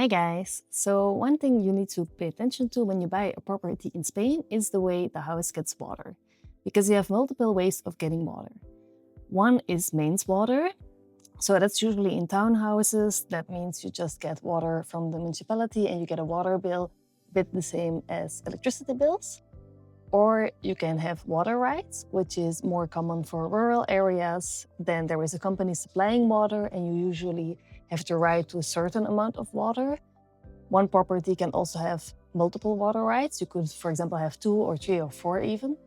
Hi guys! So one thing you need to pay attention to when you buy a property in Spain is the way the house gets water, because you have multiple ways of getting water. One is mains water, so that's usually in townhouses. That means you just get water from the municipality and you get a water bill a bit the same as electricity bills. Or you can have water rights, which is more common for rural areas. Then there is a company supplying water and you usually have the right to a certain amount of water. One property can also have multiple water rights. You could, for example, have 2 or 3 or 4 even.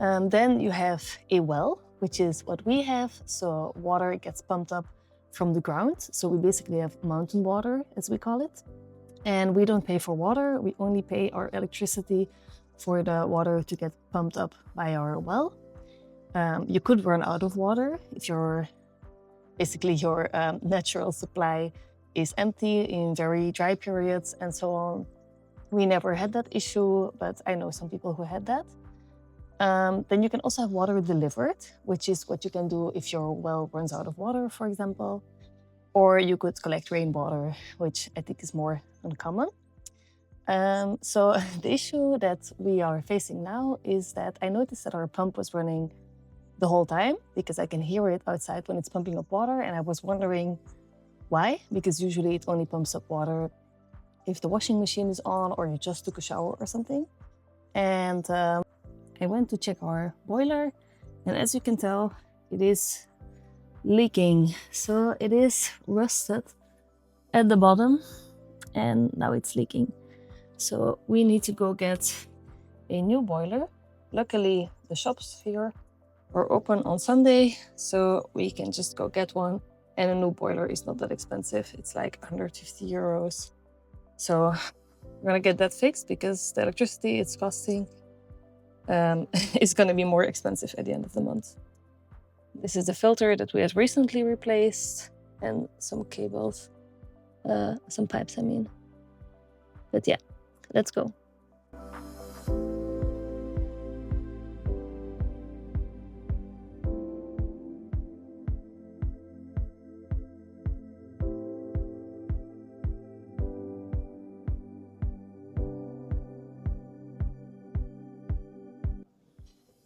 Then you have a well, which is what we have. So water gets pumped up from the ground. So we basically have mountain water, as we call it. And we don't pay for water. We only pay our electricity for the water to get pumped up by our well. You could run out of water if your natural supply is empty in very dry periods and so on. We never had that issue, but I know some people who had that. Then you can also have water delivered, which is what you can do if your well runs out of water, for example. Or you could collect rainwater, which I think is more uncommon. So the issue that we are facing now is that I noticed that our pump was running the whole time because I can hear it outside when it's pumping up water. And I was wondering why, because usually it only pumps up water if the washing machine is on or you just took a shower or something. And I went to check our boiler, and as you can tell, it is leaking. So it is rusted at the bottom and now it's leaking. So we need to go get a new boiler. Luckily, the shops here are open on Sunday, so we can just go get one. And a new boiler is not that expensive. It's like 150 euros. So we're gonna get that fixed because the electricity it's costing is gonna be more expensive at the end of the month. This is the filter that we had recently replaced and some cables, some pipes, I mean. But yeah, let's go.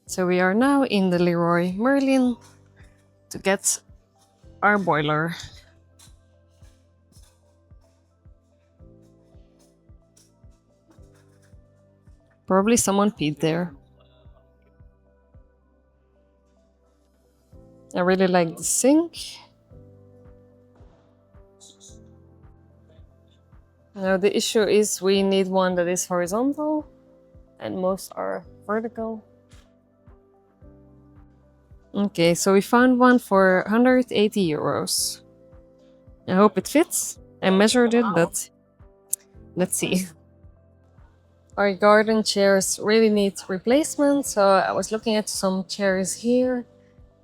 So we are now in the Leroy Merlin to get our boiler. Probably someone peed there. I really like the sink. Now the issue is we need one that is horizontal and most are vertical. Okay, so we found one for 180 euros. I hope it fits. I measured it, but let's see. Our garden chairs really need replacement, so I was looking at some chairs here,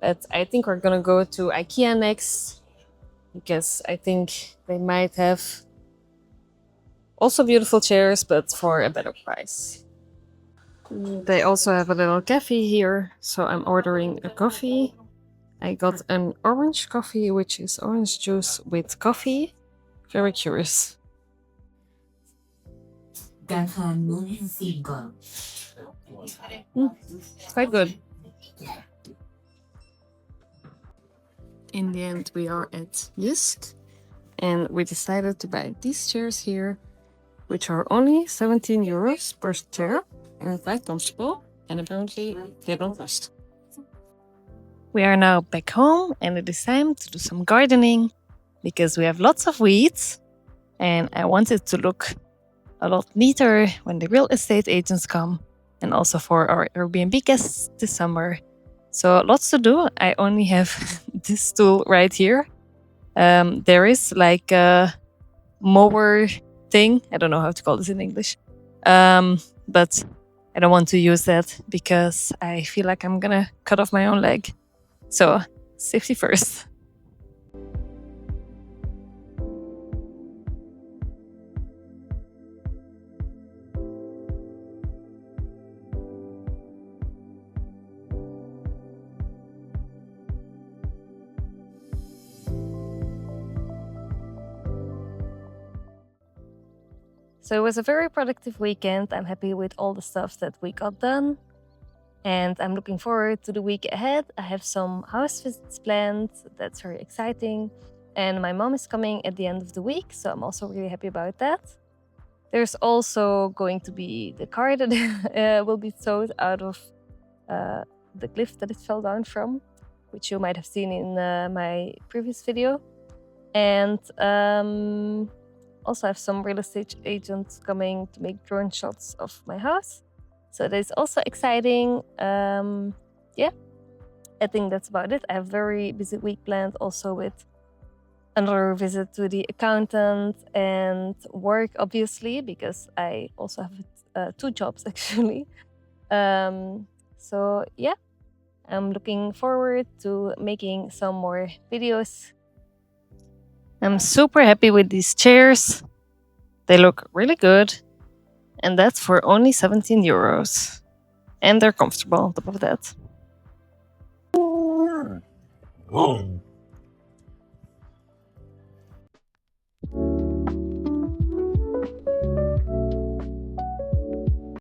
but I think we're gonna go to IKEA next because I think they might have also beautiful chairs, but for a better price. They also have a little cafe here, so I'm ordering a coffee. I got an orange coffee, which is orange juice with coffee. Very curious. Quite good. In the end, we are at Jysk, and we decided to buy these chairs here, which are only 17 euros per chair and quite comfortable, and apparently they don't rust. We are now back home, and it is time to do some gardening because we have lots of weeds, and I want it to look a lot neater when the real estate agents come, and also for our Airbnb guests this summer. So lots to do. I only have this tool right here. There is like a mower thing. I don't know how to call this in English. But I don't want to use that because I feel like I'm gonna cut off my own leg. So safety first. So it was a very productive weekend. I'm happy with all the stuff that we got done. And I'm looking forward to the week ahead. I have some house visits planned. That's very exciting. And my mom is coming at the end of the week, so I'm also really happy about that. There's also going to be the car that will be towed out of the cliff that it fell down from, which you might have seen in my previous video. And also have some real estate agents coming to make drone shots of my house. So that's also exciting. Yeah, I think that's about it. I have a very busy week planned also with another visit to the accountant and work, obviously, because I also have 2 jobs actually. So yeah, I'm looking forward to making some more videos. I'm super happy with these chairs. They look really good. And that's for only 17 euros. And they're comfortable on top of that.